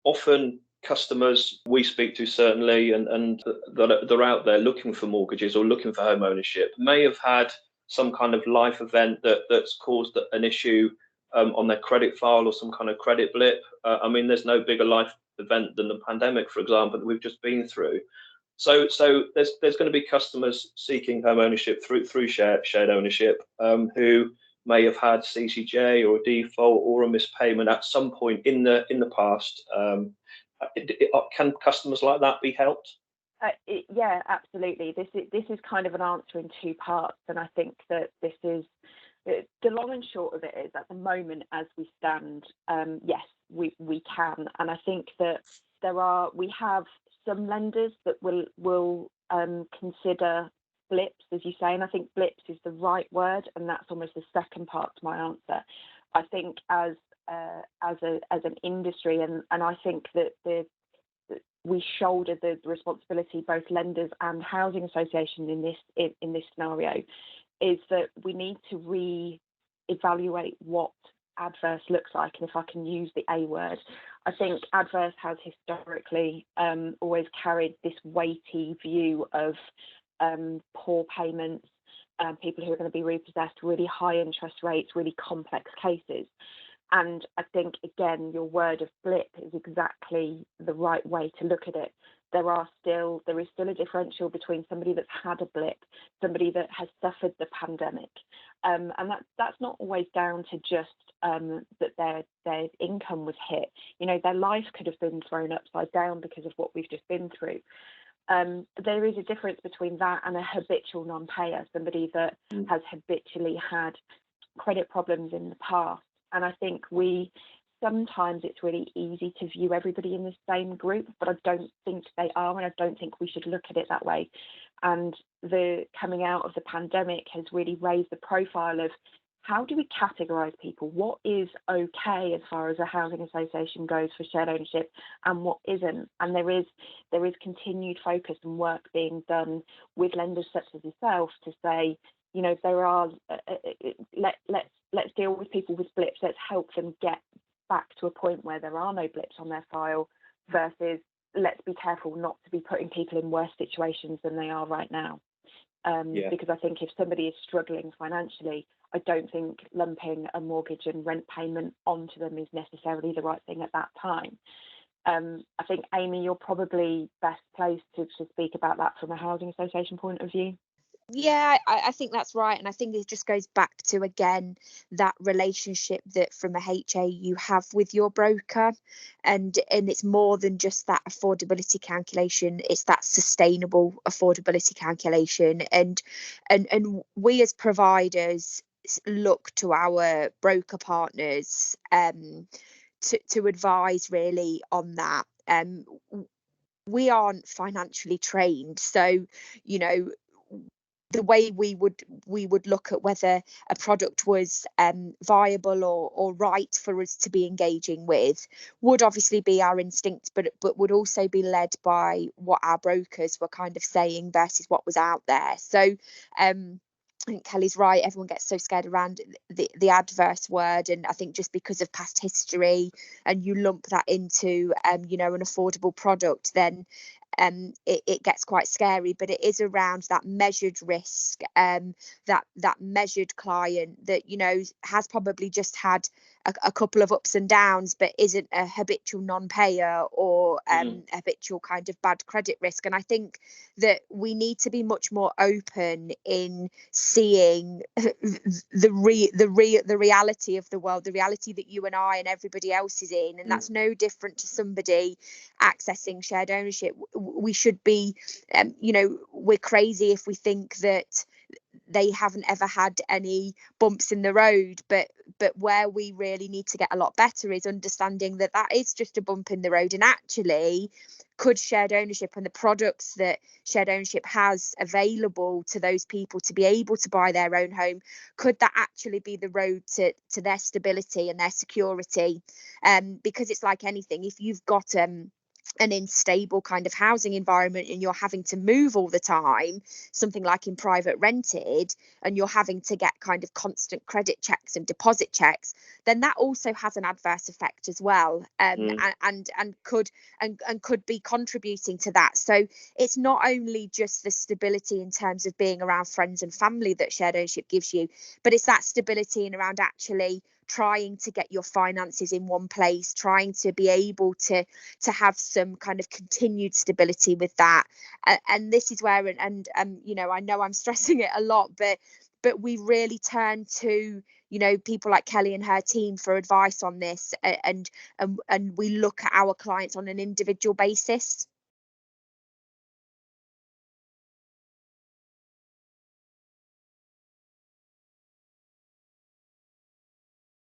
often customers we speak to, certainly, and that are out there looking for mortgages or looking for home ownership, may have had some kind of life event that's caused an issue on their credit file, or some kind of credit blip. I mean, there's no bigger life event than the pandemic, for example, that we've just been through. So there's going to be customers seeking home ownership through shared ownership, who may have had CCJ or a default or a mispayment at some point in the past. Can customers like that be helped? Yeah, absolutely. This is kind of an answer in two parts, and I think that this is the long and short of it is, at the moment as we stand, yes, we can, and I think that we have some lenders that will consider blips, as you say, and I think blips is the right word, and that's almost the second part to my answer. I think as an industry, and I think that we shoulder the responsibility, both lenders and housing association in this scenario, is that we need to re-evaluate what adverse looks like. And if I can use the A word, I think adverse has historically always carried this weighty view of poor payments, people who are going to be repossessed, really high interest rates, really complex cases. And I think, again, your word of blip is exactly the right way to look at it. There is still a differential between somebody that's had a blip, somebody that has suffered the pandemic, and that's not always down to just that their income was hit. You know, their life could have been thrown upside down because of what we've just been through. There is a difference between that and a habitual non-payer, somebody that has habitually had credit problems in the past. And I think sometimes it's really easy to view everybody in the same group, but I don't think they are, and I don't think we should look at it that way. And the coming out of the pandemic has really raised the profile of how do we categorise people? What is okay as far as a housing association goes for shared ownership, and what isn't? And there is continued focus and work being done with lenders such as yourself to say, you know, if there are, let's deal with people with blips. Let's help them get back to a point where there are no blips on their file, versus let's be careful not to be putting people in worse situations than they are right now. Because I think if somebody is struggling financially, I don't think lumping a mortgage and rent payment onto them is necessarily the right thing at that time. I think, Amy, you're probably best placed to speak about that from a housing association point of view. Yeah, I think that's right. And I think it just goes back to, again, that relationship that from a HA you have with your broker. And it's more than just that affordability calculation. It's that sustainable affordability calculation. And we as providers look to our broker partners to advise really on that. We aren't financially trained. So, you know, the way we would look at whether a product was viable or right for us to be engaging with would obviously be our instinct, but would also be led by what our brokers were kind of saying versus what was out there. So I think Kelly's right. Everyone gets so scared around the adverse word, and I think just because of past history, and you lump that into you know, an affordable product, then it gets quite scary. But it is around that measured risk, that measured client that, you know, has probably just had a couple of ups and downs, but isn't a habitual non-payer or habitual kind of bad credit risk. And I think that we need to be much more open in seeing the reality of the world, the reality that you and I and everybody else is in. And that's no different to somebody accessing shared ownership. We should be, you know, we're crazy if we think that they haven't ever had any bumps in the road, but where we really need to get a lot better is understanding that is just a bump in the road. And actually, could shared ownership and the products that shared ownership has available to those people to be able to buy their own home, could that actually be the road to their stability and their security? Because it's like anything, if you've got an unstable kind of housing environment and you're having to move all the time, something like in private rented, and you're having to get kind of constant credit checks and deposit checks, then that also has an adverse effect as well, and could be contributing to that. So it's not only just the stability in terms of being around friends and family that shared ownership gives you, but it's that stability in around actually trying to get your finances in one place, trying to be able to have some kind of continued stability with that. And this is where, and you know, I know I'm stressing it a lot, but we really turn to, you know, people like Kelly and her team for advice on this, and we look at our clients on an individual basis.